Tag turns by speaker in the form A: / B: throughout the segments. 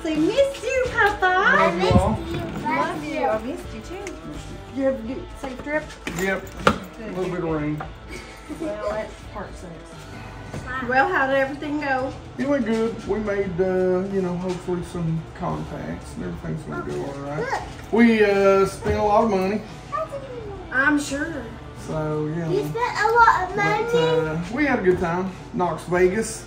A: they missed you, Papa.
B: I missed you.
A: Love you. I missed you too. You have a good, safe trip?
C: Yep. A little bit of rain.
A: Well, that's part 6. Well, how did everything go?
C: It went good. We made, you know, hopefully some contacts and everything's going to go all right. We spent a lot of money.
A: I'm sure.
C: So, you know.
B: You spent a lot of money.
C: But, we had a good time. Knox Vegas.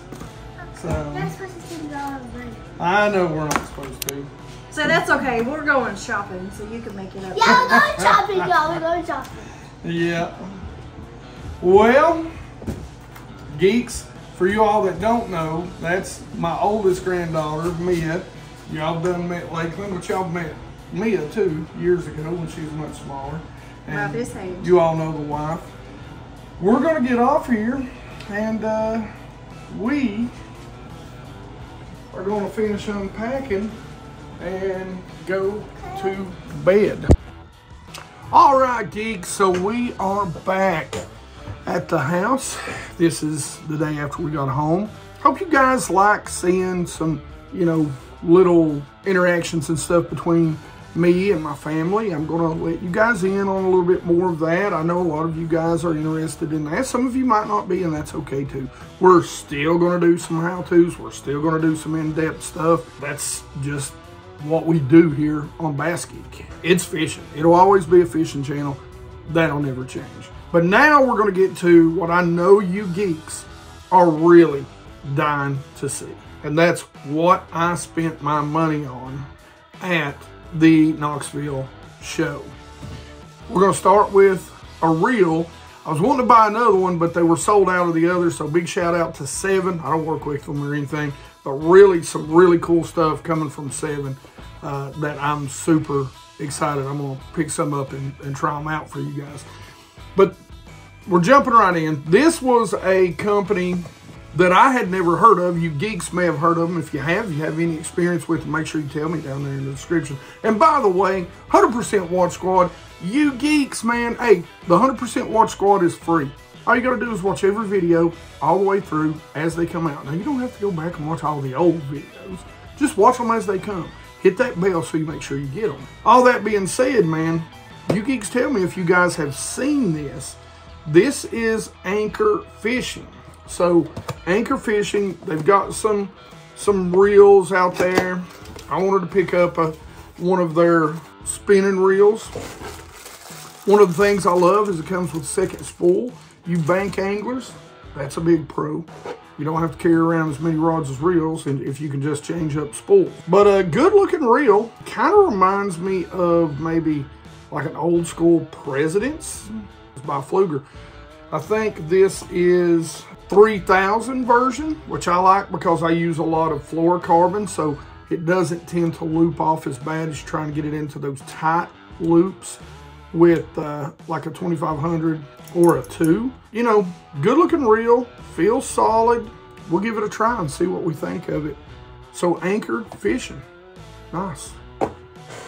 C: So.
B: You're supposed to spend a lot of money.
C: I know we're not supposed to.
A: So that's okay. We're going shopping, so you can make it up.
B: Yeah, we're going shopping, y'all. We're going shopping.
C: Yeah. Well, geeks, for you all that don't know, that's my oldest granddaughter, Mia. Y'all done met Lakeland, but y'all met Mia too years ago when she was much smaller. And
A: about this age.
C: You all know the wife. We're gonna get off here and we are gonna finish unpacking and go to bed. All right, geeks, so we are back at the house. This is the day after we got home. Hope you guys like seeing some, you know, little interactions and stuff between me and my family. I'm gonna let you guys in on a little bit more of that. I know a lot of you guys are interested in that. Some of you might not be, and that's okay too. We're still gonna do some how-tos. We're still gonna do some in-depth stuff. That's just what we do here on BassGeek. It's fishing. It'll always be a fishing channel. That'll never change. But now we're going to get to what I know you geeks are really dying to see. And that's what I spent my money on at the Knoxville show. We're going to start with a reel. I was wanting to buy another one, but they were sold out of the other. So big shout out to Seven. I don't work with them or anything, but really some really cool stuff coming from Seven that I'm super excited. I'm going to pick some up and try them out for you guys. But we're jumping right in. This was a company that I had never heard of. You geeks may have heard of them. If you have any experience with them, make sure you tell me down there in the description. And by the way, 100% Watch Squad, you geeks, man, hey, the 100% Watch Squad is free. All you got to do is watch every video all the way through as they come out. Now, you don't have to go back and watch all the old videos. Just watch them as they come. Hit that bell so you make sure you get them. All that being said, man, you geeks tell me if you guys have seen this. This is Anchor Fishing. So Anchor Fishing, they've got some reels out there. I wanted to pick up one of their spinning reels. One of the things I love is it comes with a second spool. You bank anglers, that's a big pro. You don't have to carry around as many rods as reels, and if you can just change up spools. But a good looking reel, kind of reminds me of maybe like an old school President's. It's by Fluger. I think this is 3000 version, which I like because I use a lot of fluorocarbon, so it doesn't tend to loop off as bad as trying to get it into those tight loops with like a 2500 or a 2. You know, good looking reel, feels solid. We'll give it a try and see what we think of it. So Anchor Fishing, nice.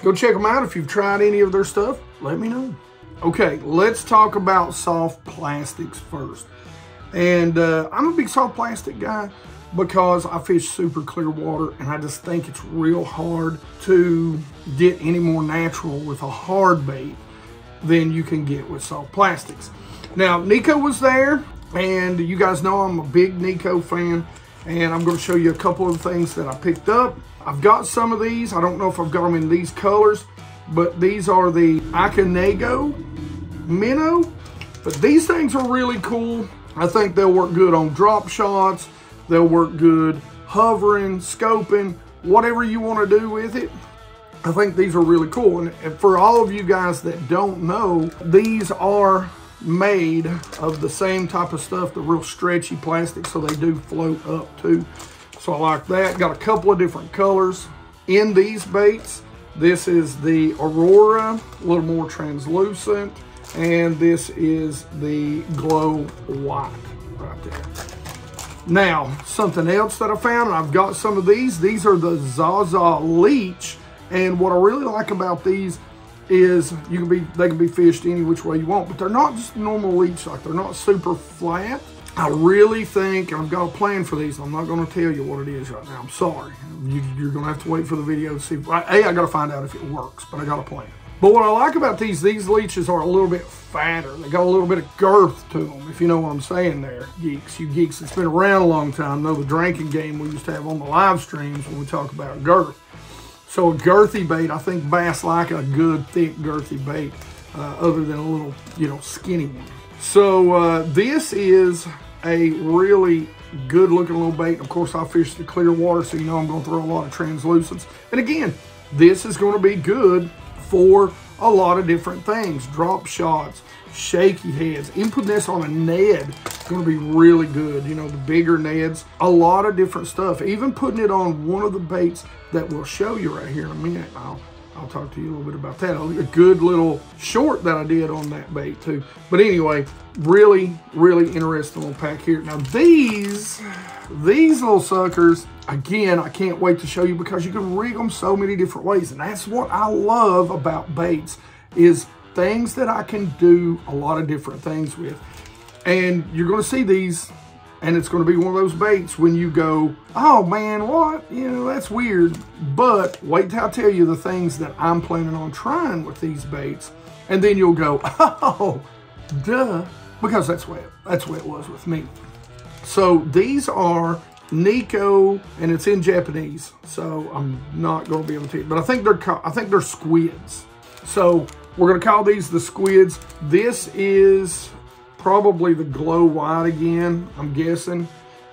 C: Go check them out. If you've tried any of their stuff, let me know. Okay, let's talk about soft plastics first. And I'm a big soft plastic guy because I fish super clear water, and I just think it's real hard to get any more natural with a hard bait than you can get with soft plastics. Now, Nico was there, and you guys know I'm a big Nico fan, and I'm going to show you a couple of things that I picked up. I've got some of these. I don't know if I've got them in these colors, but these are the Iconego Minnow. But these things are really cool. I think they'll work good on drop shots. They'll work good hovering, scoping, whatever you want to do with it. I think these are really cool. And for all of you guys that don't know, these are made of the same type of stuff, the real stretchy plastic, so they do float up too. So I like that. Got a couple of different colors in these baits. This is the Aurora, a little more translucent, and this is the Glow White right there. Now, something else that I found, and I've got some of these. These are the Zaza Leech, and what I really like about these is they can be fished any which way you want, but they're not just normal leech, like they're not super flat. I really think, and I've got a plan for these. I'm not going to tell you what it is right now. I'm sorry. You're going to have to wait for the video to see. I got to find out if it works, but I got a plan. But what I like about these leeches are a little bit fatter. They got a little bit of girth to them, if you know what I'm saying there, geeks. You geeks that's been around a long time know the drinking game we used to have on the live streams when we talk about girth. So a girthy bait, I think bass like a good, thick, girthy bait, other than a little, you know, skinny one. So this is a really good looking little bait. Of course, I fish the clear water, so you know I'm going to throw a lot of translucents. And again, this is going to be good for a lot of different things. Drop shots, shaky heads. Even putting this on a Ned is going to be really good. You know, the bigger Neds, a lot of different stuff. Even putting it on one of the baits that we'll show you right here in a minute. I'll talk to you a little bit about that. A good little short that I did on that bait too. But anyway, really, really interesting little pack here. Now these little suckers, again, I can't wait to show you because you can rig them so many different ways. And that's what I love about baits, is things that I can do a lot of different things with. And you're going to see these, and it's going to be one of those baits when you go, oh man, what? You know, that's weird. But wait till I tell you the things that I'm planning on trying with these baits. And then you'll go, oh, duh. Because that's the way it was with me. So these are Nico, and it's in Japanese. So I'm not going to be able to tell you. But I think they're squids. So we're going to call these the squids. This is probably the glow white again, I'm guessing.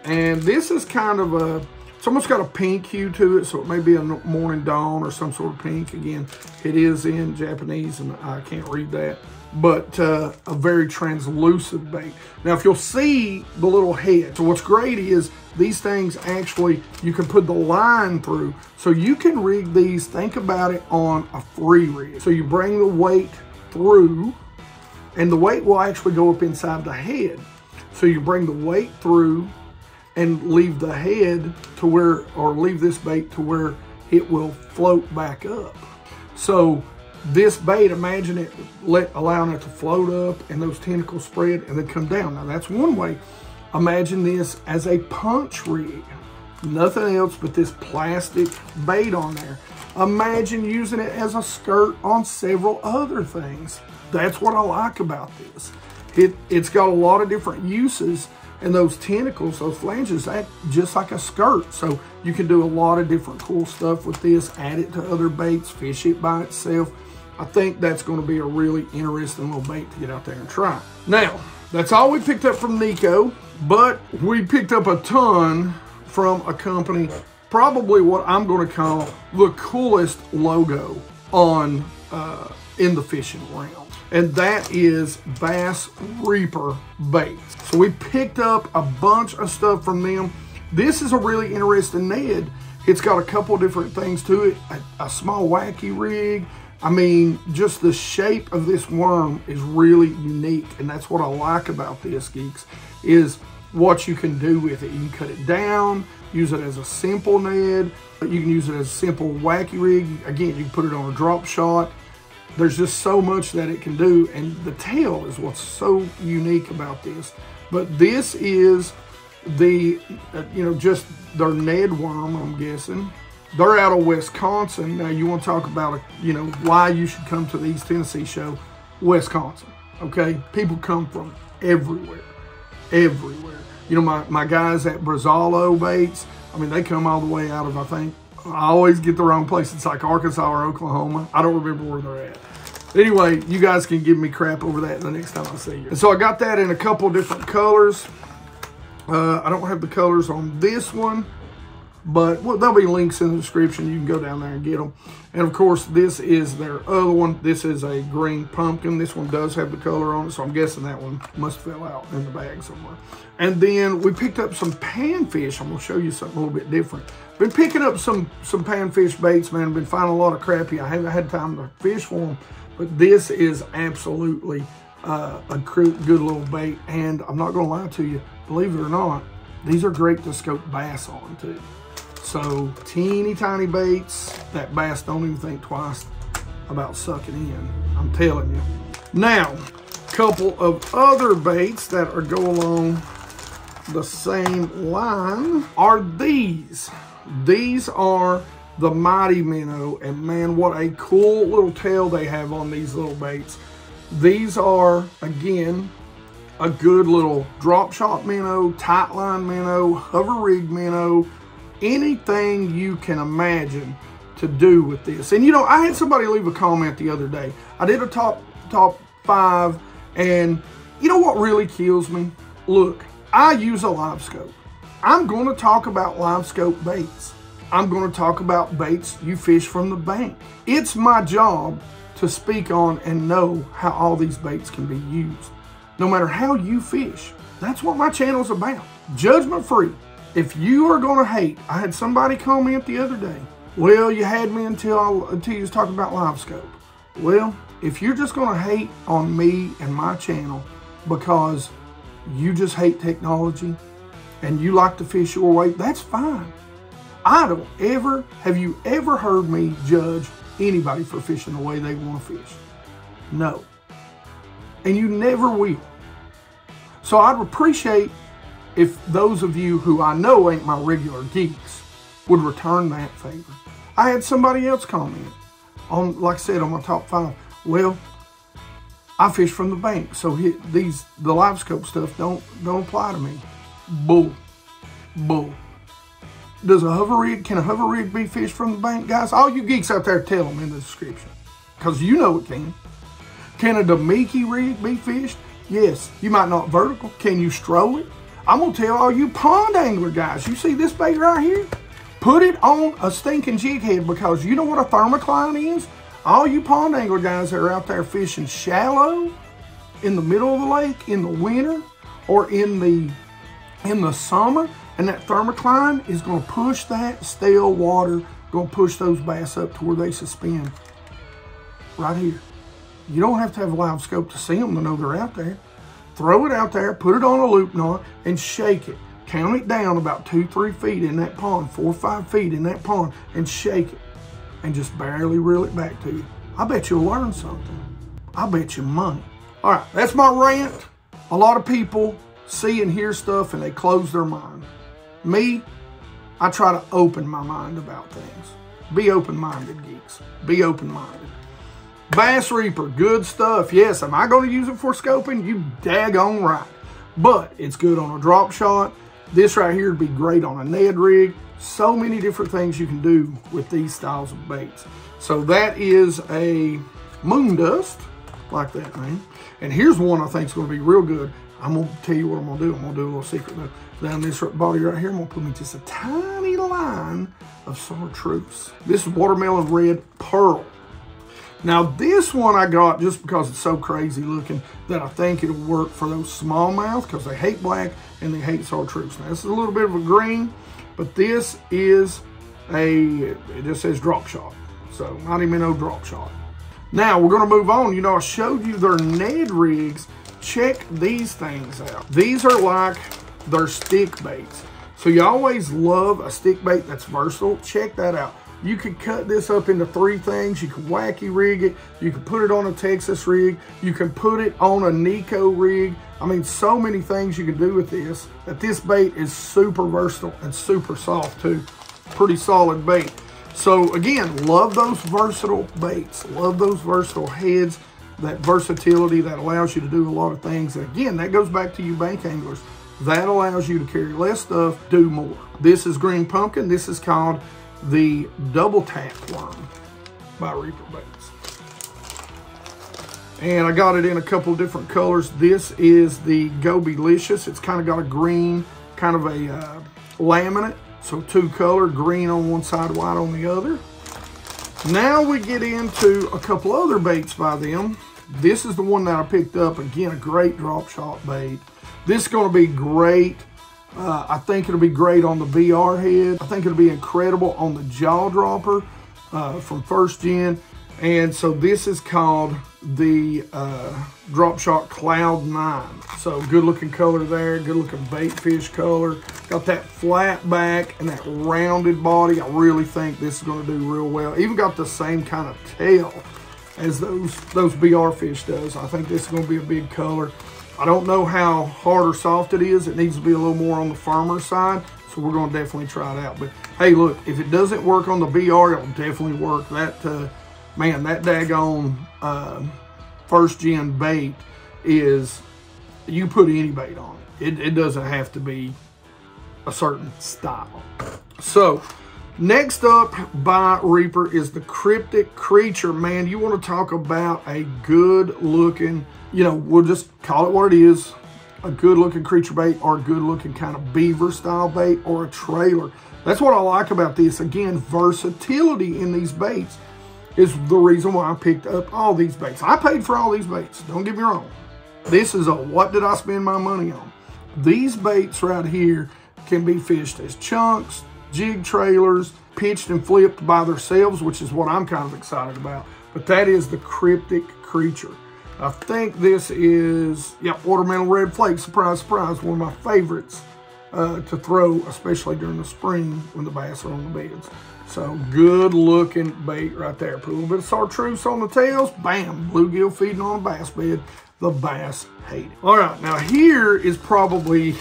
C: And this is kind of it's almost got a pink hue to it, so it may be a morning dawn or some sort of pink. Again, it is in Japanese and I can't read that. But a very translucent bait. Now, if you'll see the little head, so what's great is these things actually, you can put the line through. So you can rig these, think about it, on a free rig. So you bring the weight through, and the weight will actually go up inside the head. So you bring the weight through and leave the head to where, or leave this bait to where it will float back up. So this bait, imagine it allowing it to float up and those tentacles spread and then come down. Now that's one way. Imagine this as a punch rig. Nothing else but this plastic bait on there. Imagine using it as a skirt on several other things. That's what I like about this. It's got a lot of different uses, and those tentacles, those flanges, act just like a skirt. So you can do a lot of different cool stuff with this, add it to other baits, fish it by itself. I think that's going to be a really interesting little bait to get out there and try. Now, that's all we picked up from Nico, but we picked up a ton from a company, probably what I'm going to call the coolest logo on in the fishing realm. And that is Bass Reaper Baits. So we picked up a bunch of stuff from them. This is a really interesting Ned. It's got a couple different things to it. A small wacky rig. I mean, just the shape of this worm is really unique. And that's what I like about this, geeks, is what you can do with it. You can cut it down, use it as a simple Ned. You can use it as a simple wacky rig. Again, you can put it on a drop shot. There's just so much that it can do, and the tail is what's so unique about this. But this is the, you know, just their Ned worm, I'm guessing. They're out of Wisconsin. Now, you want to talk about, you know, why you should come to the East Tennessee show, Wisconsin, okay? People come from everywhere, everywhere. You know, my guys at Brazzalo Baits, I mean, they come all the way out of, I think, I always get the wrong place. It's like Arkansas or Oklahoma. I don't remember where they're at. Anyway, you guys can give me crap over that the next time I see you. And so I got that in a couple different colors. I don't have the colors on this one, but well, there'll be links in the description. You can go down there and get them. And of course, this is their other one. This is a green pumpkin. This one does have the color on it, so I'm guessing that one must fill out in the bag somewhere. And then we picked up some panfish. I'm gonna show you something a little bit different. Been picking up some panfish baits, man. Been finding a lot of crappie. I haven't had time to fish for them, but this is absolutely a good little bait. And I'm not gonna lie to you, believe it or not, these are great to scope bass on too. So teeny tiny baits that bass don't even think twice about sucking in. I'm telling you. Now, a couple of other baits that are go along the same line are these. These are the Mighty Minnow, and man, what a cool little tail they have on these little baits. These are, again, a good little drop shot minnow, tight line minnow, hover rig minnow, anything you can imagine to do with this. And you know, I had somebody leave a comment the other day. I did a top 5, and you know what really kills me? Look, I use a live scope. I'm going to talk about live scope baits. I'm going to talk about baits you fish from the bank. It's my job to speak on and know how all these baits can be used. No matter how you fish. That's what my channel's about. Judgment free. If you are going to hate, I had somebody comment the other day, well, you had me until you was talking about live scope. Well, if you're just going to hate on me and my channel because you just hate technology and you like to fish your way, that's fine. Have you ever heard me judge anybody for fishing the way they want to fish? No. And you never will. So I'd appreciate if those of you who I know ain't my regular geeks would return that favor. I had somebody else comment on, like I said, on my top 5. Well, I fish from the bank, so the live scope stuff don't apply to me. Bull. Can a hover rig be fished from the bank, guys? All you geeks out there, tell them in the description, because you know it can. Can a Damiki rig be fished? Yes. You might not vertical. Can you stroll it? I'm gonna tell all you pond angler guys, you see this bait right here? Put it on a stinking jig head, because you know what a thermocline is? All you pond angler guys that are out there fishing shallow in the middle of the lake in the winter or in the summer, and that thermocline is going to push that stale water, going to push those bass up to where they suspend right here. You don't have to have a live scope to see them to know they're out there. Throw it out there, put it on a loop knot, and shake it. Count it down about 2-3 feet in that pond, 4 or 5 feet in that pond, and shake it. And just barely reel it back to you. I bet you'll learn something. I bet you money. All right, that's my rant. A lot of people see and hear stuff and they close their mind. Me, I try to open my mind about things. Be open-minded, geeks. Be open-minded. Bass Reaper, good stuff. Yes, am I going to use it for scoping? You daggone right. But it's good on a drop shot. This right here would be great on a Ned rig. So many different things you can do with these styles of baits. So that is a moon dust, like that, man. And here's one I think is going to be real good. I'm going to tell you what I'm going to do. I'm going to do a little secret though. Down this body right here, I'm going to put me just a tiny line of chartreuse. This is watermelon red pearl. Now this one I got just because it's so crazy looking that I think it'll work for those smallmouth, because they hate black and they hate chartreuse. Now this is a little bit of a green, but this is it just says drop shot. So Mighty Minnow drop shot. Now we're going to move on. You know, I showed you their Ned rigs. Check these things out. These are like their stick baits. So you always love a stick bait that's versatile. Check that out. You could cut this up into 3 things. You can wacky rig it. You can put it on a Texas rig. You can put it on a Nico rig. I mean, so many things you can do with this. That this bait is super versatile and super soft too. Pretty solid bait. So again, love those versatile baits. Love those versatile heads. That versatility that allows you to do a lot of things. And again, that goes back to you bank anglers. That allows you to carry less stuff, do more. This is green pumpkin. This is called the double tap worm by Reaper Baits. And I got it in a couple different colors. This is the Go-Belicious. It's kind of got a green, kind of a laminate. So 2 color, green on one side, white on the other. Now we get into a couple other baits by them. This is the one that I picked up. Again, a great drop shot bait. This is going to be great. I think it'll be great on the VR head. I think it'll be incredible on the jaw dropper from First Gen. And so this is called the Drop Shot Cloud 9. So good looking color there, good looking bait fish color. Got that flat back and that rounded body. I really think this is going to do real well. Even got the same kind of tail as those BR fish does. I think this is going to be a big color. I don't know how hard or soft it is. It needs to be a little more on the firmer side. So we're going to definitely try it out. But hey, look, if it doesn't work on the BR, it'll definitely work. That, man, that daggone first gen bait is, you put any bait on it. It doesn't have to be a certain style. So next up by Reaper is the Cryptic Creature. Man, you want to talk about a good looking, you know, we'll just call it what it is, a good looking creature bait, or a good looking kind of beaver style bait, or a trailer. That's what I like about this. Again, versatility in these baits is the reason why I picked up all these baits. I paid for all these baits, don't get me wrong. This is a what did I spend my money on. These baits right here can be fished as chunks, jig trailers, pitched and flipped by themselves, which is what I'm kind of excited about. But that is the Cryptic Creature. I think this is, yep, watermelon red flake. Surprise, surprise, one of my favorites to throw, especially during the spring when the bass are on the beds. So good looking bait right there. Put a little bit of chartreuse on the tails, bam, bluegill feeding on a bass bed. The bass hate it. All right, now here is probably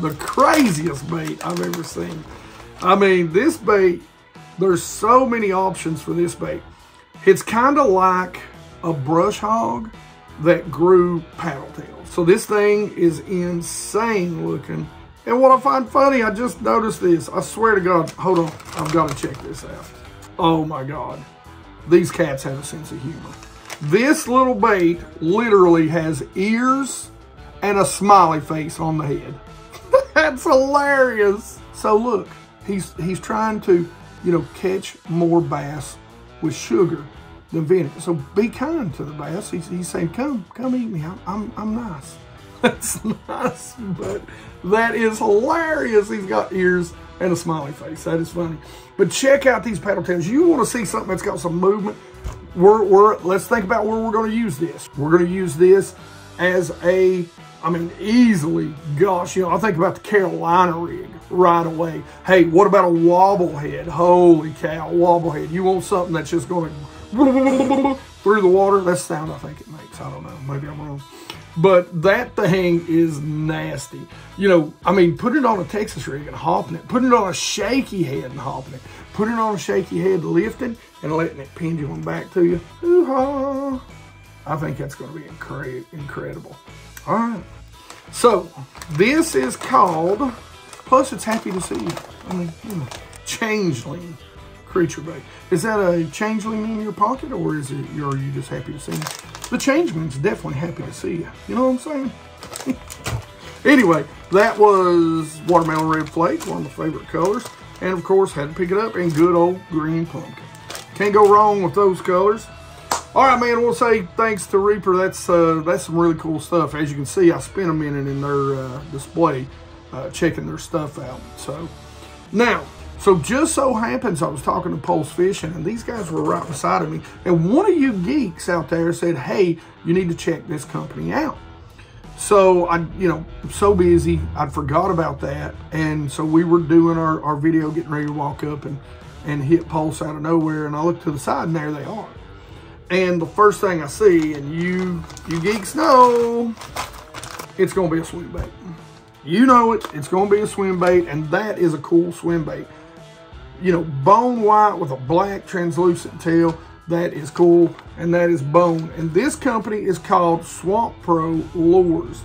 C: the craziest bait I've ever seen. I mean, this bait, there's so many options for this bait. It's kind of like a brush hog that grew paddle tails. So this thing is insane looking. And what I find funny, I just noticed this. I swear to God, hold on, I've got to check this out. Oh my God, these cats have a sense of humor. This little bait literally has ears and a smiley face on the head. That's hilarious. So look, he's trying to, you know, catch more bass with sugar than vinegar. So be kind to the bass. He's saying, come eat me. I'm nice. That's nice, but that is hilarious. He's got ears and a smiley face. That is funny. But check out these paddle tails. You want to see something that's got some movement. Let's think about where we're going to use this. We're going to use this as a, I mean, easily, gosh, you know, I think about the Carolina rig right away. Hey, what about a wobble head? Holy cow, wobble head. You want something that's just going to through the water? That's the sound I think it makes. I don't know. Maybe I'm wrong. But that thing is nasty. You know, I mean, put it on a Texas rig and hopping it. Put it on a shaky head and hopping it. Put it on a shaky head, lifting and letting it pendulum back to you. Ooh-ha. I think that's going to be incredible. All right. So, this is called, plus it's happy to see you. I mean, you know, changeling creature bait. Is that a changeling in your pocket, or is it, are you just happy to see me? The changeling's definitely happy to see you. You know what I'm saying? Anyway, that was watermelon red flake, one of my favorite colors. And of course, had to pick it up in good old green pumpkin. Can't go wrong with those colors. All right, man, I want to say thanks to Reaper. That's some really cool stuff. As you can see, I spent a minute in their display checking their stuff out. So now, so just so happens I was talking to Pulse Fishing, and these guys were right beside of me. And one of you geeks out there said, hey, you need to check this company out. So I, you know, I'm so busy, I forgot about that. And so we were doing our video, getting ready to walk up and hit Pulse out of nowhere. And I looked to the side, and there they are. And the first thing I see, and you geeks know, it's gonna be a swim bait. You know it, it's gonna be a swim bait, and that is a cool swim bait. You know, bone white with a black translucent tail, that is cool, and that is bone. And this company is called Swamp Pro Lures.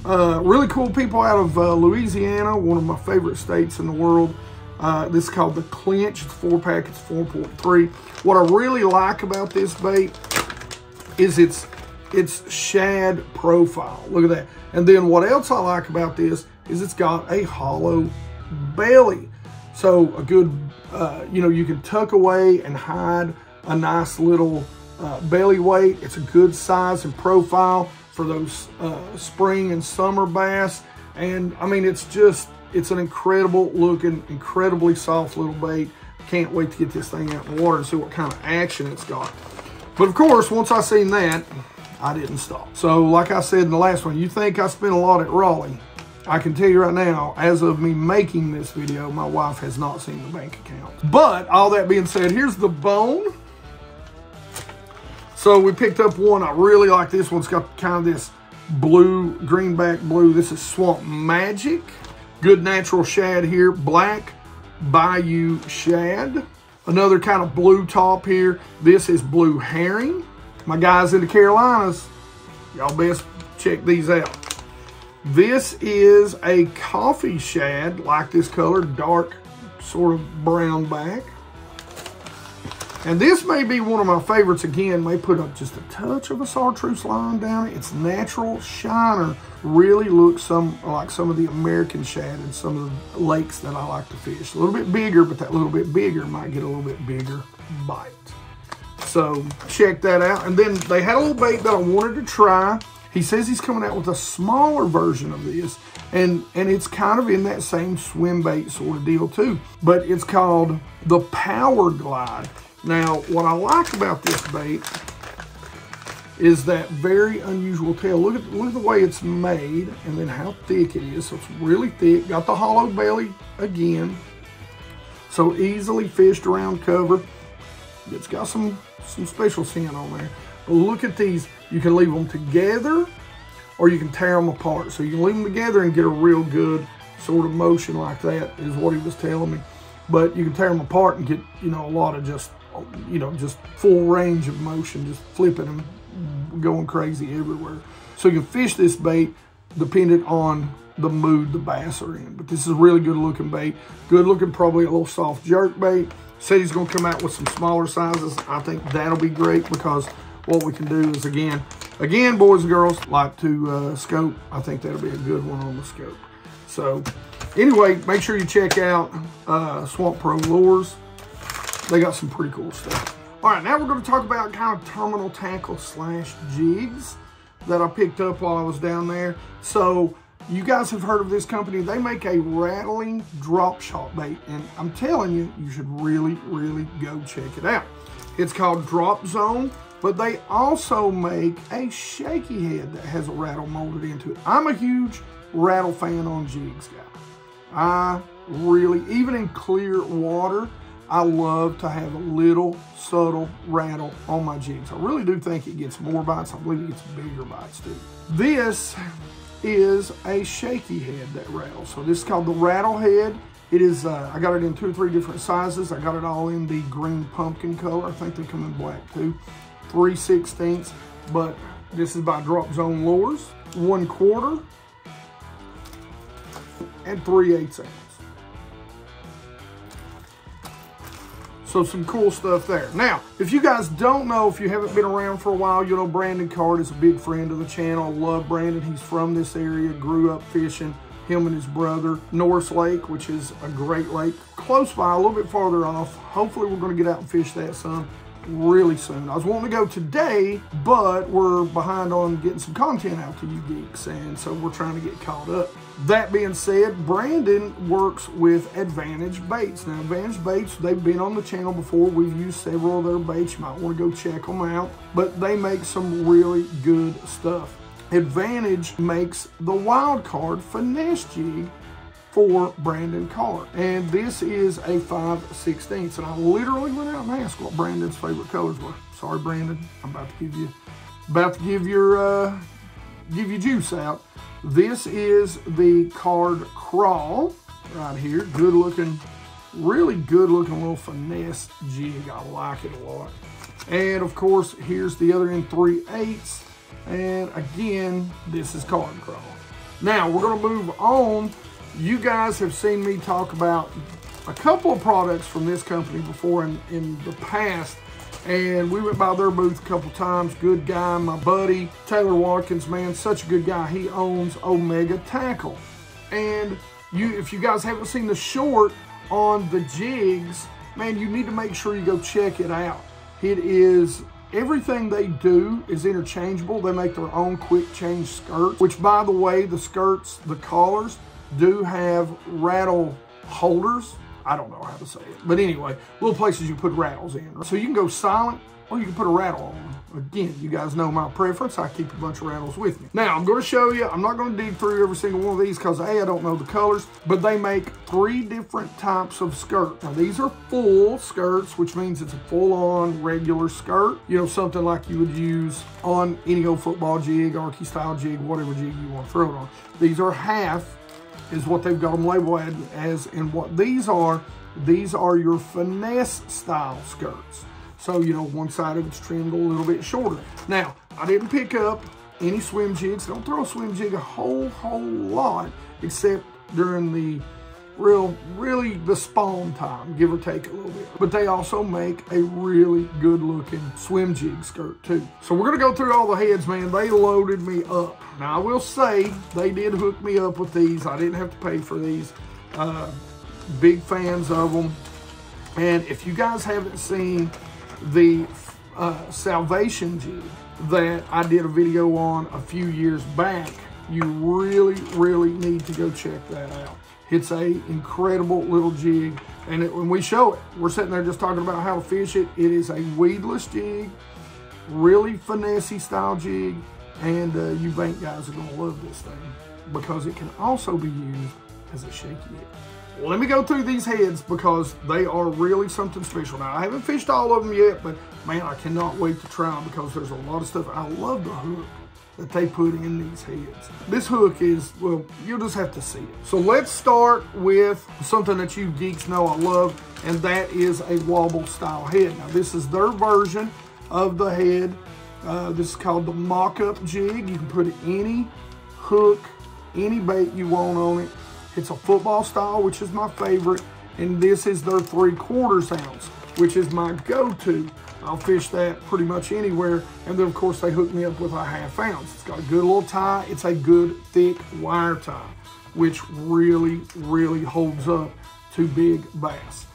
C: Really cool people out of Louisiana, one of my favorite states in the world. This is called the Clinch. It's 4-pack, it's 4.3. What I really like about this bait is its shad profile. Look at that. And then what else I like about this is it's got a hollow belly. So a good, you know, you can tuck away and hide a nice little belly weight. It's a good size and profile for those spring and summer bass. And I mean, it's an incredible looking, incredibly soft little bait. Can't wait to get this thing out in the water and see what kind of action it's got. But of course, once I seen that, I didn't stop. So like I said in the last one, you think I spent a lot at Raleigh. I can tell you right now, as of me making this video, my wife has not seen the bank account. But all that being said, here's the bone. So we picked up one. I really like this one. It's got kind of this blue, greenback blue. This is Swamp Magic. Good natural shad here. Black Bayou Shad. Another kind of blue top here. This is Blue Herring. My guys in the Carolinas, y'all best check these out. This is a coffee shad, like this color, dark sort of brown back. And this may be one of my favorites. Again, may put up just a touch of a chartreuse line down it. It's natural shiner. Really looks like some of the American shad in some of the lakes that I like to fish. A little bit bigger, but that little bit bigger might get a little bit bigger bite. So check that out. And then they had a little bait that I wanted to try. He says he's coming out with a smaller version of this. And it's kind of in that same swim bait sort of deal too. But it's called the Power Glide. Now, what I like about this bait is that very unusual tail. Look at the way it's made and then how thick it is. So it's really thick. Got the hollow belly again. So easily fished around cover. It's got some special scent on there. But look at these. You can leave them together or you can tear them apart. So you can leave them together and get a real good sort of motion like that is what he was telling me. But you can tear them apart and get, you know, a lot of just full range of motion, just flipping them, going crazy everywhere. So you can fish this bait dependent on the mood the bass are in. But this is a really good looking bait. Good looking, probably a little soft jerk bait. Said he's gonna come out with some smaller sizes. I think that'll be great because what we can do is, again, boys and girls like to scope. I think that'll be a good one on the scope. So anyway, make sure you check out Swamp Pro Lures. They got some pretty cool stuff. All right, now we're going to talk about kind of terminal tackle / jigs that I picked up while I was down there. So you guys have heard of this company. They make a rattling drop shot bait, and I'm telling you, you should really, really go check it out. It's called Drop Zone, but they also make a shaky head that has a rattle molded into it. I'm a huge rattle fan on jigs, guys. I really, even in clear water, I love to have a little subtle rattle on my jigs. I really do think it gets more bites. I believe it gets bigger bites too. This is a shaky head that rattles. So this is called the rattle head. It is, I got it in 2 or 3 different sizes. I got it all in the green pumpkin color. I think they come in black too. 3/16, but this is by Drop Zone Lures. 1/4 and 3/8 ounce. So some cool stuff there. Now, if you guys don't know, if you haven't been around for a while, you know Brandon Card is a big friend of the channel. I love Brandon. He's from this area, grew up fishing. Him and his brother, Norris Lake, which is a great lake, close by, a little bit farther off. Hopefully we're gonna get out and fish that some really soon. I was wanting to go today, but we're behind on getting some content out to you geeks, and so we're trying to get caught up. That being said, Brandon works with Advantage Baits. Now, Advantage Baits, they've been on the channel before. We've used several of their baits. You might want to go check them out, but they make some really good stuff. Advantage makes the Wild Card Finesse Jig for Brandon Card, and this is a 5/16, and I literally went out and asked what Brandon's favorite colors were. Sorry, Brandon, I'm about to give you juice out. This is the Card Crawl right here. Good looking, really good looking little finesse jig. I like it a lot. And of course, here's the other end, 3/8. And again, this is Card Crawl. Now we're gonna move on. You guys have seen me talk about a couple of products from this company before in the past, and we went by their booth a couple times. Good guy, my buddy Taylor Watkins, man, such a good guy. He owns Omega Tackle, and if you guys haven't seen the short on the jigs, man, you need to make sure you go check it out. It is, everything they do is interchangeable. They make their own quick change skirts, which, by the way, the skirts, the collars, do have rattle holders. I don't know how to say it, but anyway, little places you put rattles in. So you can go silent or you can put a rattle on. Again, you guys know my preference. I keep a bunch of rattles with me. Now, I'm going to show you. I'm not going to dig through every single one of these because A, I don't know the colors, but they make 3 different types of skirt. Now, these are full skirts, which means it's a full-on regular skirt. You know, something like you would use on any old football jig, Archie style jig, whatever jig you want to throw it on. These are half is what they've got them labeled as, and what these are your finesse style skirts. So, you know, one side of it's trimmed a little bit shorter. Now, I didn't pick up any swim jigs. Don't throw a swim jig a whole lot, except during the really the spawn time, give or take a little bit. But they also make a really good looking swim jig skirt too. So we're gonna go through all the heads, man. They loaded me up. Now I will say, they did hook me up with these. I didn't have to pay for these. Big fans of them. And if you guys haven't seen the Salvation jig that I did a video on a few years back, you really need to go check that out. It's a incredible little jig, and when we show it, we're sitting there just talking about how to fish it. It is a weedless jig, really finessey style jig, and you bank guys are gonna love this thing because it can also be used as a shaky head. Well, let me go through these heads because they are really something special. Now, I haven't fished all of them yet, but man, I cannot wait to try them because there's a lot of stuff. I love the hook that they put in these heads. This hook is, well, you'll just have to see it. So let's start with something that you geeks know I love, and that is a wobble style head. Now, this is their version of the head. This is called the mock-up jig. You can put any hook, any bait you want on it. It's a football style, which is my favorite, and this is their 3/4 ounce, which is my go-to. I'll fish that pretty much anywhere, and then of course they hook me up with a 1/2 ounce. It's got a good little tie. It's a good thick wire tie, which really holds up to big bass.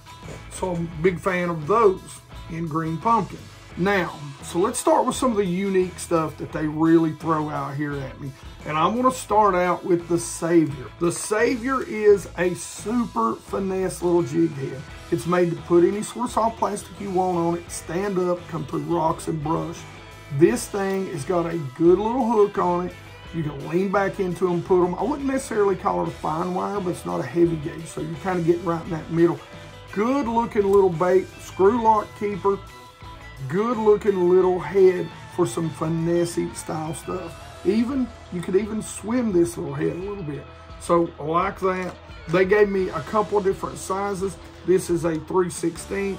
C: So I'm a big fan of those in green pumpkin. Now, so let's start with some of the unique stuff that they really throw out here at me. And I'm gonna start out with the Savior. The Savior is a super finesse little jig head. It's made to put any sort of soft plastic you want on it, stand up, come through rocks and brush. This thing has got a good little hook on it. You can lean back into them, put them. I wouldn't necessarily call it a fine wire, but it's not a heavy gauge, so you're kind of getting right in that middle. Good looking little bait, screw lock keeper. Good looking little head for some finessey style stuff. You could even swim this little head a little bit. So I like that. They gave me a couple of different sizes. This is a 3/16,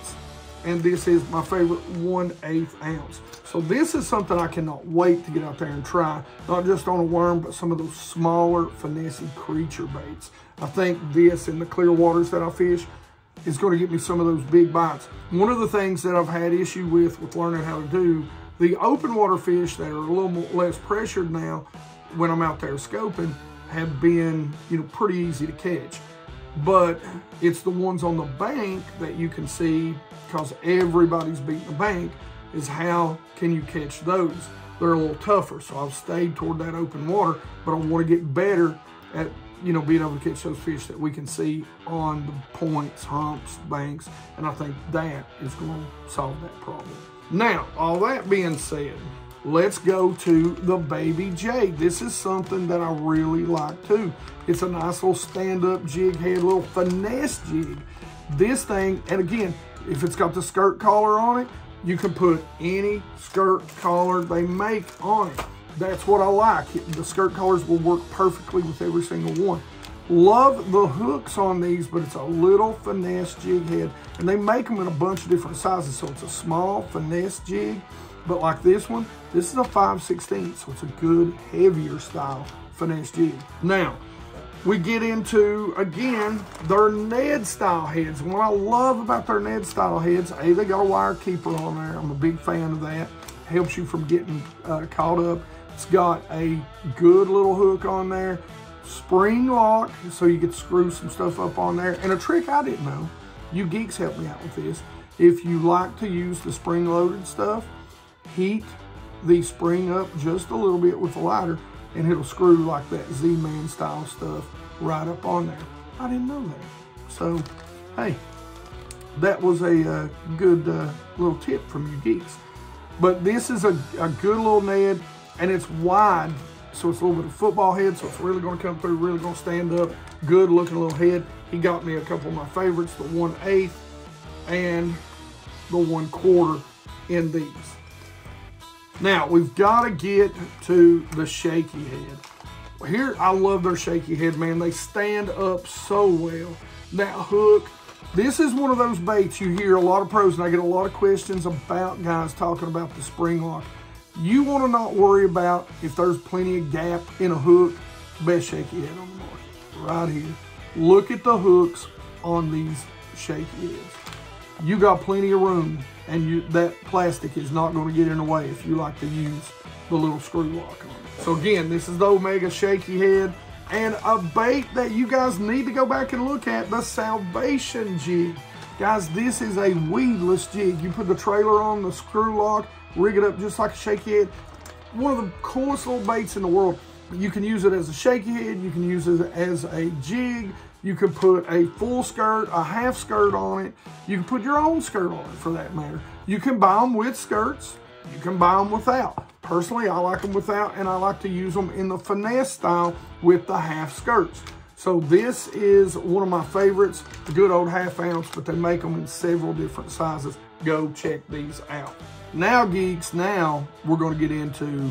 C: and this is my favorite 1/8 ounce. So this is something I cannot wait to get out there and try, not just on a worm, but some of those smaller finessey creature baits. I think this in the clear waters that I fish is going to get me some of those big bites. One of the things that I've had issue with learning how to do, the open water fish that are a little more, less pressured now when I'm out there scoping have been, you know, pretty easy to catch. But it's the ones on the bank that you can see, because everybody's beating the bank, is how can you catch those? They're a little tougher, so I've stayed toward that open water, but I want to get better at, you know, being able to catch those fish that we can see on the points, humps, banks, and I think that is going to solve that problem. Now, all that being said, let's go to the Baby J. This is something that I really like too. It's a nice little stand-up jig head, little finesse jig. This thing, and again, if it's got the skirt collar on it, you can put any skirt collar they make on it. That's what I like. The skirt collars will work perfectly with every single one. Love the hooks on these, but it's a little finesse jig head, and they make them in a bunch of different sizes. So it's a small finesse jig, but like this one, this is a 5/16, so it's a good heavier style finesse jig. Now, we get into, again, their Ned style heads. And what I love about their Ned style heads, A, they got a wire keeper on there. I'm a big fan of that. Helps you from getting caught up. It's got a good little hook on there. Spring lock, so you get to screw some stuff up on there. And a trick I didn't know, you geeks help me out with this. If you like to use the spring loaded stuff, heat the spring up just a little bit with a lighter, and it'll screw like that Z-Man style stuff right up on there. I didn't know that. So, hey, that was a good little tip from you geeks. But this is a good little Ned, and it's wide, so it's a little bit of football head, so it's really going to come through, really going to stand up. Good looking little head. He got me a couple of my favorites, the 1/8 and the 1/4 in these. Now, we've got to get to the shaky head. Here, I love their shaky head, man. They stand up so well. That hook, this is one of those baits you hear a lot of pros, and I get a lot of questions about guys talking about the spring lock. You want to not worry about if there's plenty of gap in a hook. Best shaky head on the market, right here. Look at the hooks on these shaky heads. You got plenty of room, and that plastic is not going to get in the way if you like to use the little screw lock on it. So again, this is the Omega shaky head, and a bait that you guys need to go back and look at, the Salvation jig. Guys, this is a weedless jig. You put the trailer on, the screw lock, rig it up just like a shaky head. One of the coolest little baits in the world. You can use it as a shaky head, you can use it as a jig, you can put a full skirt, a half skirt on it, you can put your own skirt on it for that matter. You can buy them with skirts, you can buy them without. Personally, I like them without, and I like to use them in the finesse style with the half skirts. So this is one of my favorites, the good old 1/2 ounce, but they make them in several different sizes. Go check these out. Now, geeks, now we're going to get into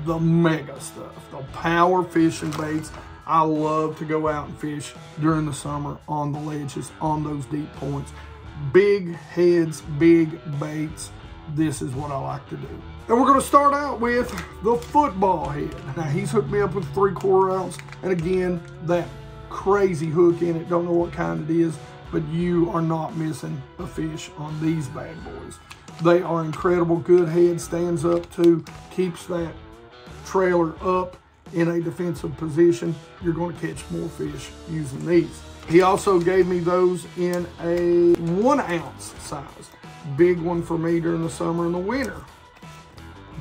C: the mega stuff, the power fishing baits. I love to go out and fish during the summer on the ledges, on those deep points. Big heads, big baits. This is what I like to do. And we're going to start out with the football head. Now, he's hooked me up with 3/4 ounce. And again, that crazy hook in it. Don't know what kind it is, but you are not missing a fish on these bad boys. They are incredible. Good head, stands up too, keeps that trailer up in a defensive position. You're going to catch more fish using these. He also gave me those in a 1 ounce size. Big one for me during the summer and the winter.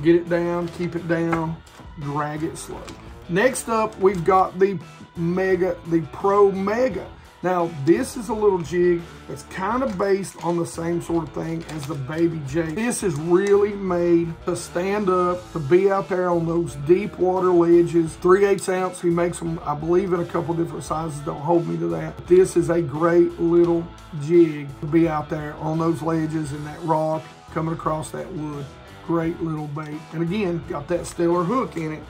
C: Get it down, keep it down, drag it slow. Next up, we've got the Mega, the Pro Mega. Now, this is a little jig that's kind of based on the same sort of thing as the Baby J. This is really made to stand up, to be out there on those deep water ledges. 3/8 ounce, he makes them, I believe, in a couple different sizes. Don't hold me to that. This is a great little jig to be out there on those ledges and that rock coming across that wood. Great little bait. And again, got that stellar hook in it.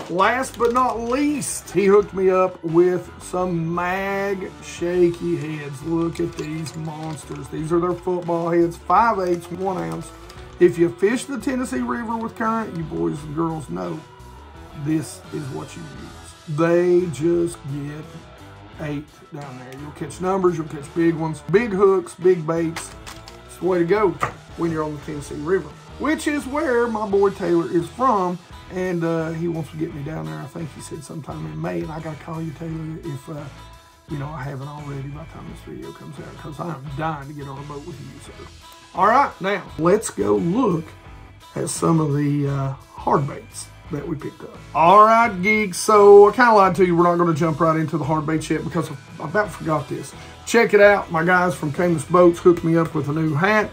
C: Last but not least, he hooked me up with some mag shaky heads. Look at these monsters. These are their football heads, 5/8, 1 ounce. If you fish the Tennessee River with current, you boys and girls know this is what you use. They just get 8 down there. You'll catch numbers, you'll catch big ones, big hooks, big baits. It's the way to go when you're on the Tennessee River, which is where my boy Taylor is from. And he wants to get me down there. I think he said sometime in May. And I got to call you, Taylor, if, you know, I haven't already by the time this video comes out. Because I'm dying to get on a boat with you, sir. All right, now, let's go look at some of the hard baits that we picked up. All right, geeks. So I kind of lied to you. We're not going to jump right into the hard baits yet because I about forgot this. Check it out. My guys from Camus Boats hooked me up with a new hat.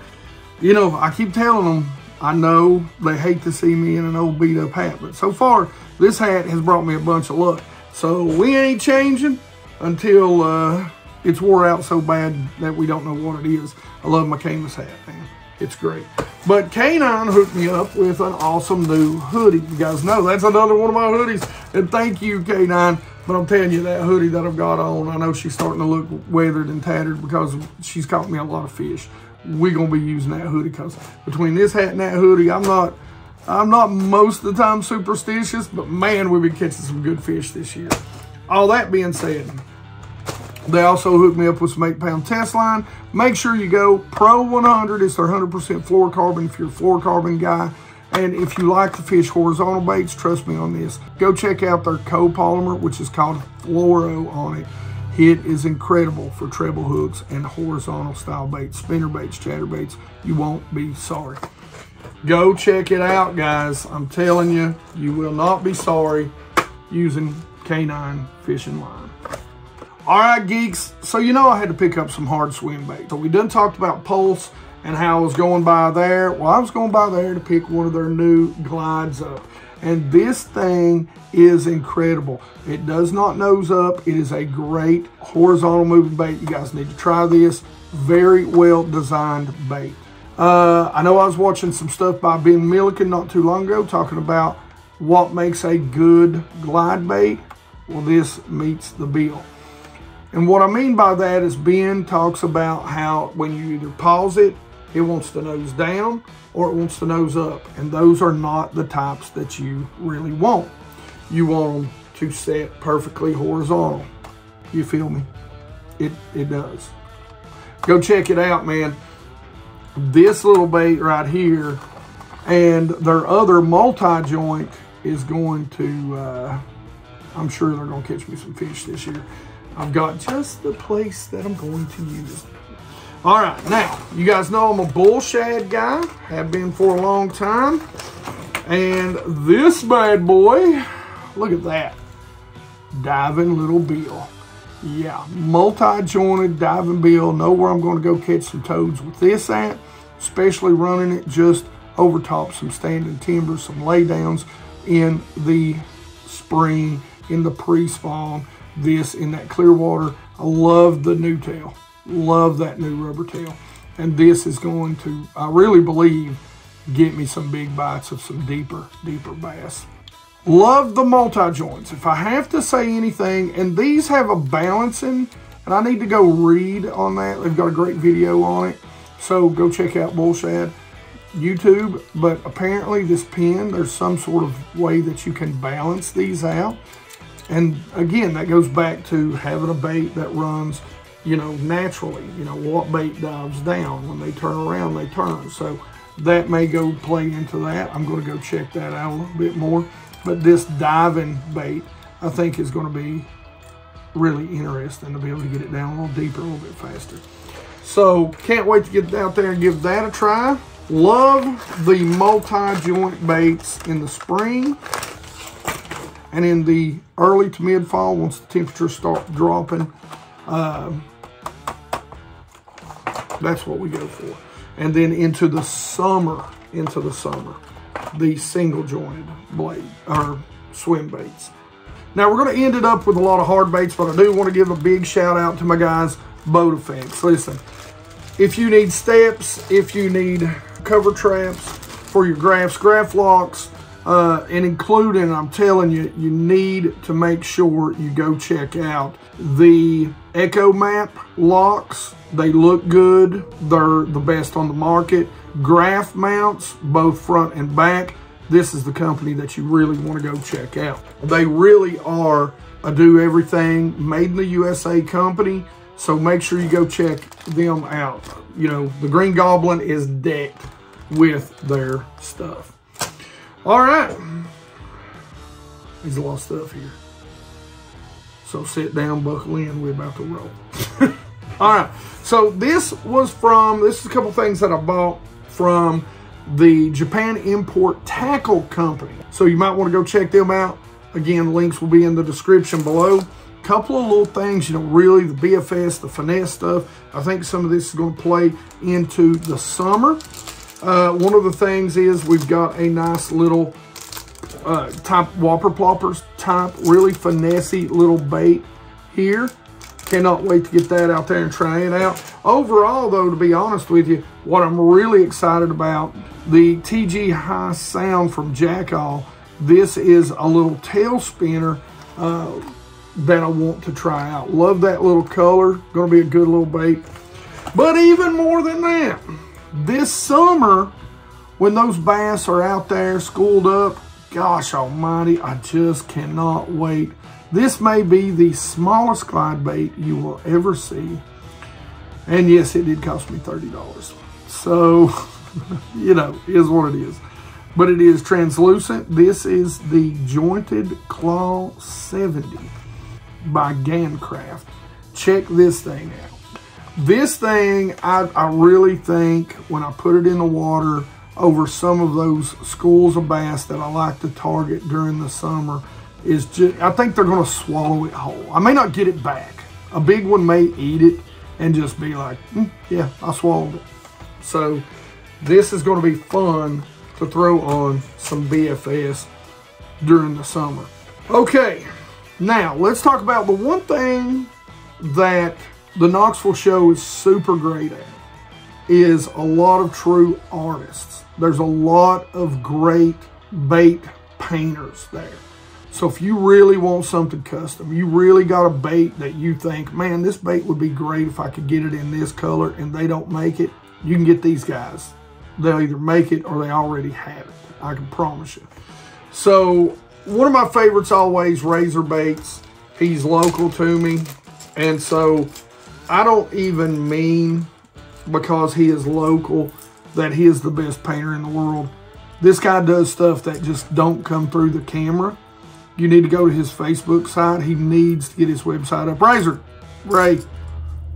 C: You know, I keep telling them, I know they hate to see me in an old beat up hat, but so far this hat has brought me a bunch of luck. So we ain't changing until it's wore out so bad that we don't know what it is. I love my Camus hat, man. It's great. But K9 hooked me up with an awesome new hoodie. You guys know that's another one of my hoodies. And thank you, K9. But I'm telling you, that hoodie that I've got on, I know she's starting to look weathered and tattered because she's caught me a lot of fish. We're gonna be using that hoodie because between this hat and that hoodie, I'm not most of the time superstitious, but man, we've been catching some good fish this year. All that being said, they also hooked me up with some 8-pound test line. Make sure you go Pro 100. It's their 100% fluorocarbon if you're a fluorocarbon guy. And if you like to fish horizontal baits, trust me on this. Go check out their copolymer, which is called fluoro on it. It is incredible for treble hooks and horizontal style baits, spinner baits, chatter baits. You won't be sorry. Go check it out, guys. I'm telling you, you will not be sorry using K9 fishing line. All right, geeks. So you know I had to pick up some hard swim bait. So we done talked about Pulse and how I was going by there. Well, I was going by there to pick one of their new glides up. And this thing is incredible. It does not nose up. It is a great horizontal moving bait. You guys need to try this. Very well designed bait. I know I was watching some stuff by Ben Milliken not too long ago talking about what makes a good glide bait. Well, this meets the bill. And what I mean by that is Ben talks about how when you either pause it, it wants to nose down or it wants to nose up. And those are not the types that you really want. You want them to set perfectly horizontal. You feel me? It does. Go check it out, man. This little bait right here and their other multi-joint is going to, I'm sure they're going to catch me some fish this year. I've got just the place that I'm going to use. All right, now, you guys know I'm a bull shad guy. Have been for a long time. And this bad boy, look at that. Diving little bill. Yeah, multi-jointed diving bill. Know where I'm going to go catch some toads with this at. Especially running it just over top some standing timber, some laydowns in the spring, in the pre-spawn. This in that clear water. I love the new tail. Love that new rubber tail. And this is going to, I really believe, get me some big bites of some deeper bass. Love the multi-joints. If I have to say anything, and these have a balancing, and I need to go read on that. They've got a great video on it. So go check out Bull Shad YouTube. But apparently this pin, there's some sort of way that you can balance these out. And again, that goes back to having a bait that runs, you know, naturally. You know, what bait dives down? When they turn around, they turn. So that may go play into that. I'm going to go check that out a little bit more. But this diving bait, I think, is going to be really interesting to be able to get it down a little deeper, a little bit faster. So can't wait to get out there and give that a try. Love the multi-joint baits in the spring. And in the early to mid-fall, once the temperatures start dropping, that's what we go for. And then into the summer, the single jointed blade or swim baits. Now we're going to end it up with a lot of hard baits, but I do want to give a big shout out to my guys, Boat Effects. Listen, if you need steps, if you need cover traps for your graph locks, and including, I'm telling you, you need to make sure you go check out the Echo Map locks. They look good. They're the best on the market. Graph mounts, both front and back. This is the company that you really want to go check out. They really are a do-everything, made in the USA company. So make sure you go check them out. You know, the Green Goblin is decked with their stuff. All right, there's a lot of stuff here. So sit down, buckle in, we're about to roll. All right, so this is a couple things that I bought from the Japan Import Tackle Company. So you might want to go check them out. Again, links will be in the description below. Couple of little things, you know, really the BFS, the finesse stuff. I think some of this is going to play into the summer. One of the things is we've got a nice little type Whopper Ploppers type, really finessey little bait here. Cannot wait to get that out there and try it out. Overall, though, to be honest with you, what I'm really excited about, the TG High Sound from Jackall. This is a little tail spinner that I want to try out. Love that little color. Going to be a good little bait. But even more than that, this summer, when those bass are out there schooled up, gosh almighty, I just cannot wait. This may be the smallest glide bait you will ever see. And yes, it did cost me $30. So, you know, is what it is. But it is translucent. This is the Jointed Claw 70 by Gancraft. Check this thing out. This thing, I really think when I put it in the water over some of those schools of bass that I like to target during the summer, is just, I think they're going to swallow it whole. I may not get it back. A big one may eat it and just be like, yeah, I swallowed it. So this is going to be fun to throw on some BFS during the summer. Okay, now let's talk about the one thing that the Knoxville show is super great at is a lot of true artists. There's a lot of great bait painters there. So if you really want something custom, you really got a bait that you think, man, this bait would be great if I could get it in this color, and they don't make it, you can get these guys. They'll either make it or they already have it. I can promise you. So one of my favorites always, Razor Baits. He's local to me. And so I don't even mean because he is local that he is the best painter in the world. This guy does stuff that just don't come through the camera. You need to go to his Facebook site. He needs to get his website up. Ray,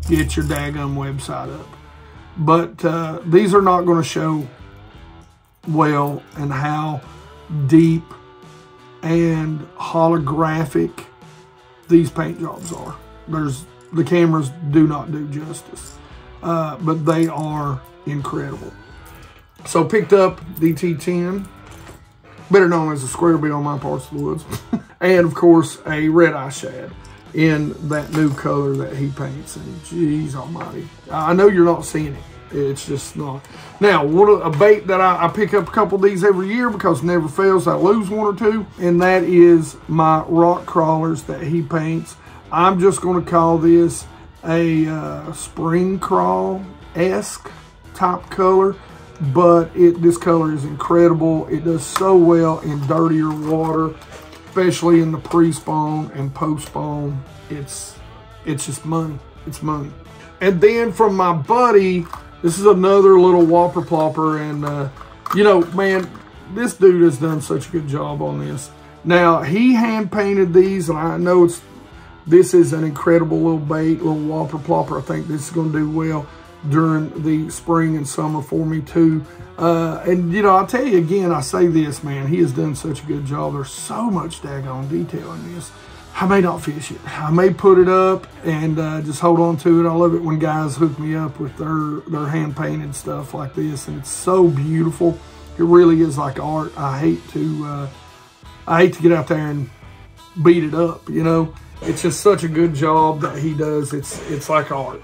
C: get your daggum website up. But these are not going to show well and how deep and holographic these paint jobs are. The cameras do not do justice, but they are incredible. So picked up DT10, better known as a square bill on my parts of the woods, and of course a red eye shad in that new color that he paints. And geez almighty, I know you're not seeing it. It's just not. Now, a bait that I pick up a couple of these every year because never fails, I lose one or two, and that is my rock crawlers that he paints. I'm just going to call this a spring crawl-esque type color, but this color is incredible. It does so well in dirtier water, especially in the pre-spawn and post-spawn. It's just money. It's money. And then from my buddy, this is another little whopper plopper, and you know, man, this dude has done such a good job on this. Now, he hand painted these, and I know this is an incredible little bait, little whopper plopper. I think this is going to do well during the spring and summer for me too. And you know, I'll tell you again, I say this, man, he has done such a good job. There's so much daggone detail in this. I may not fish it. I may put it up and just hold on to it. I love it when guys hook me up with their hand-painted stuff like this, and it's so beautiful. It really is like art. I hate to get out there and beat it up, you know. It's just such a good job that he does. It's like art.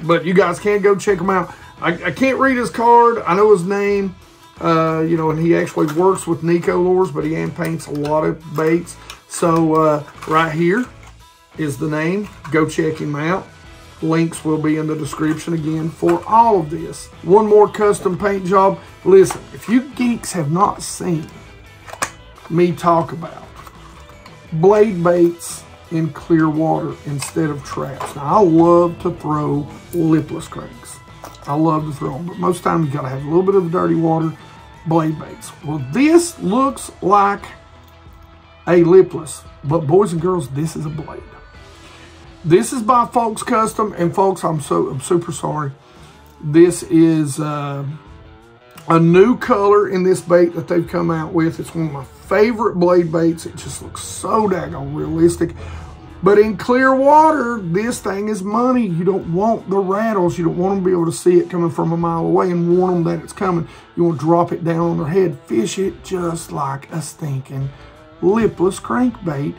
C: But you guys can go check him out. I can't read his card. I know his name, you know, and he actually works with Nico Lures, but he hand paints a lot of baits. So right here is the name. Go check him out. Links will be in the description again for all of this. One more custom paint job. Listen, if you geeks have not seen me talk about blade baits in clear water instead of traps. Now, I love to throw lipless cranks. I love to throw them, but most times you gotta have a little bit of dirty water blade baits. Well, this looks like a lipless, but boys and girls, this is a blade. This is by Folks Custom, and folks, I'm super sorry. This is a new color in this bait that they've come out with. It's one of my favorite blade baits. It just looks so daggone realistic. But in clear water, this thing is money. You don't want the rattles. You don't want them to be able to see it coming from a mile away and warn them that it's coming. You want to drop it down on their head. Fish it just like a stinking lipless crankbait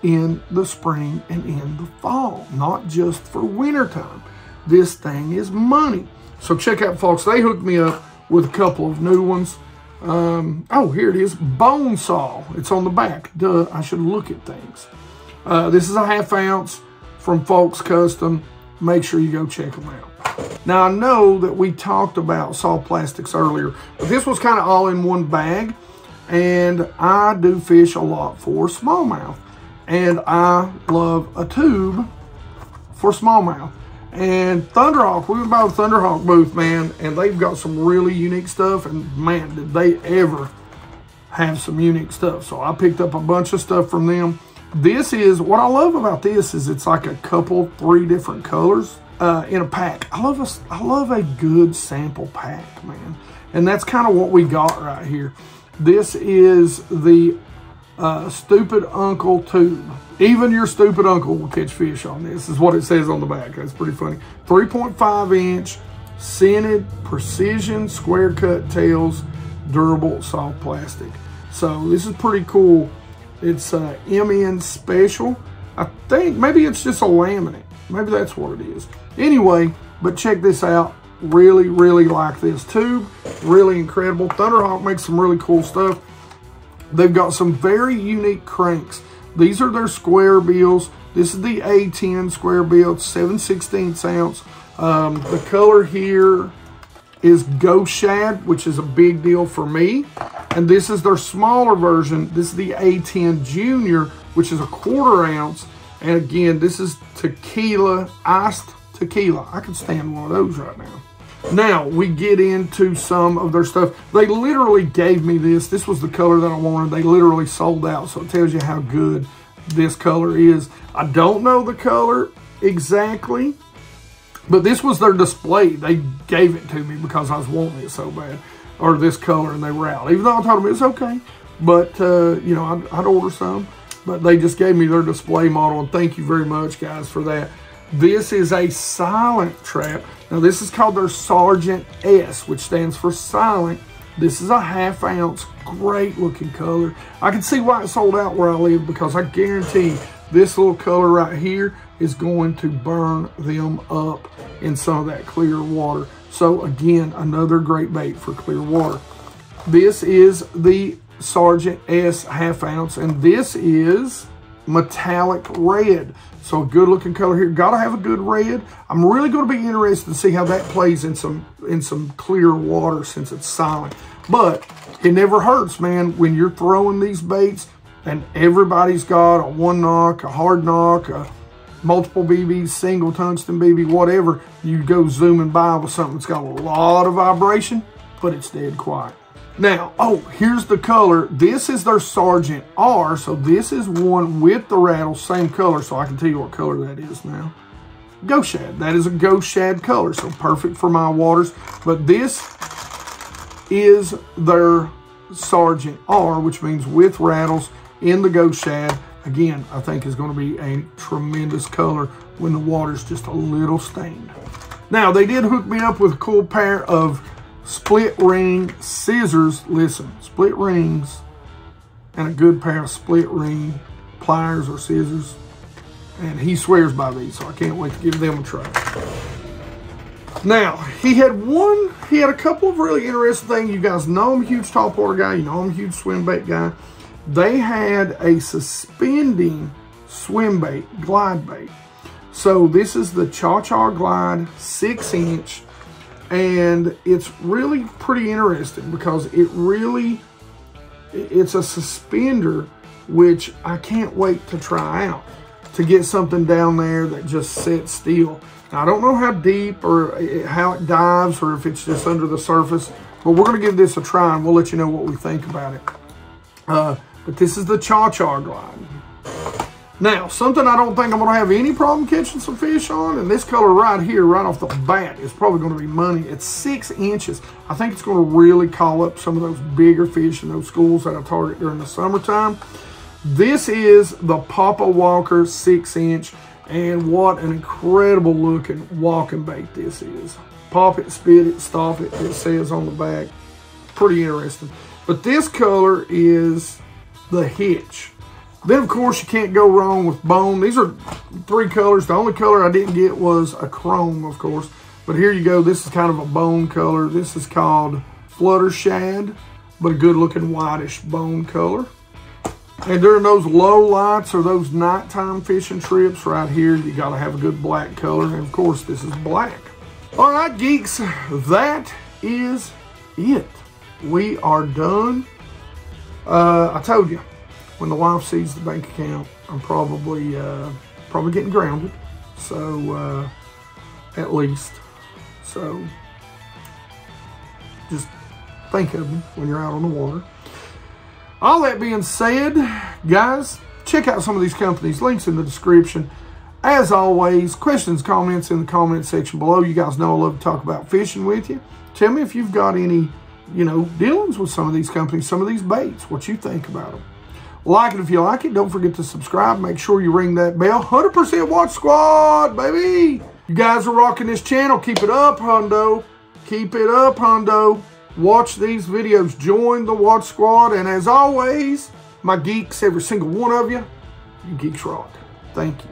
C: in the spring and in the fall, not just for wintertime. This thing is money. So check out, folks. They hooked me up with a couple of new ones. Oh, here it is. Bone saw. It's on the back. Duh, I should look at things. This is a 1/2 ounce from Folks Custom. Make sure you go check them out. Now, I know that we talked about saw plastics earlier, but this was kind of all in one bag. And I do fish a lot for smallmouth. And I love a tube for smallmouth. And Thunderhawk, we went by the Thunderhawk booth, man, and they've got some really unique stuff. And man, did they ever have some unique stuff. So I picked up a bunch of stuff from them. This is, what I love about this is it's like a couple, 3 different colors in a pack. I love a good sample pack, man. And that's kind of what we got right here. This is the Stupid Uncle tube. Even your stupid uncle will catch fish on this, is what it says on the back. That's pretty funny. 3.5 inch scented, precision, square cut tails, durable, soft plastic. So this is pretty cool. It's MN special. I think maybe it's just a laminate. Maybe that's what it is. Anyway, but check this out. Really, really like this tube. Really incredible. Thunderhawk makes some really cool stuff. They've got some very unique cranks. These are their square bills. This is the A10 square bill. It's 7/16 ounce. The color here is Ghost Shad, which is a big deal for me. And this is their smaller version. This is the A10 Junior, which is a 1/4 ounce. And again, this is tequila, iced tequila. I could stand one of those right now. Now, we get into some of their stuff. They literally gave me this. This was the color that I wanted. They literally sold out, so it tells you how good this color is. I don't know the color exactly, but this was their display. They gave it to me because I was wanting it so bad, or this color, and they were out. Even though I told them it's okay, but, you know, I'd order some. But they just gave me their display model, and thank you very much, guys, for that. This is a silent trap. Now, this is called their Sergeant S, which stands for silent. This is a 1/2 ounce, great looking color. I can see why it sold out where I live, because I guarantee this little color right here is going to burn them up in some of that clear water. So again, another great bait for clear water. This is the Sergeant S 1/2 ounce, and this is metallic red. So a good looking color here. Gotta have a good red. I'm really going to be interested to see how that plays in some clear water since it's silent. But it never hurts, man, when you're throwing these baits and everybody's got a 1 knock, a hard knock, a multiple BBs, single tungsten BB, whatever. You go zooming by with something that's got a lot of vibration, but it's dead quiet. Now, oh, here's the color. This is their Sergeant R, so this is one with the rattle, same color, so I can tell you what color that is now. Ghost Shad. That is a Ghost Shad color, so perfect for my waters. But this is their Sergeant R, which means with rattles in the Ghost Shad. Again, I think is going to be a tremendous color when the water's just a little stained. Now, they did hook me up with a cool pair of split ring scissors. Listen, split rings and a good pair of split ring pliers or scissors, and he swears by these, so I can't wait to give them a try. Now, he had a couple of really interesting things. You guys know I'm a huge topwater guy. You know I'm a huge swim bait guy. They had a suspending swim bait, glide bait. So this is the Cha-Cha Glide 6-inch. And it's really pretty interesting because it's a suspender, which I can't wait to try out, to get something down there that just sits still. Now, I don't know how deep or how it dives or if it's just under the surface, but we're going to give this a try and we'll let you know what we think about it. But this is the Cha-Cha Glide. Now, something I don't think I'm going to have any problem catching some fish on, and this color right here, right off the bat, is probably going to be money. It's 6 inches. I think it's going to really call up some of those bigger fish in those schools that I target during the summertime. This is the Papa Walker 6-inch, and what an incredible looking walking bait this is. Pop it, spit it, stop it, it says on the back. Pretty interesting. But this color is the Hitch. Then, of course, you can't go wrong with bone. These are 3 colors. The only color I didn't get was a chrome, of course. But here you go. This is kind of a bone color. This is called Flutter Shad, but a good-looking whitish bone color. And during those low lights or those nighttime fishing trips right here, you got to have a good black color. And, of course, this is black. All right, geeks, that is it. We are done. I told you. When the wife sees the bank account, I'm probably getting grounded. So, at least. So, just think of me when you're out on the water. All that being said, guys, check out some of these companies. Links in the description. As always, questions, comments in the comment section below. You guys know I love to talk about fishing with you. Tell me if you've got any, dealings with some of these companies, some of these baits, what you think about them. Like it if you like it. Don't forget to subscribe. Make sure you ring that bell. 100% Watch Squad, baby. You guys are rocking this channel. Keep it up, Hondo. Keep it up, Hondo. Watch these videos. Join the Watch Squad. And as always, my geeks, every single one of you, you geeks rock. Thank you.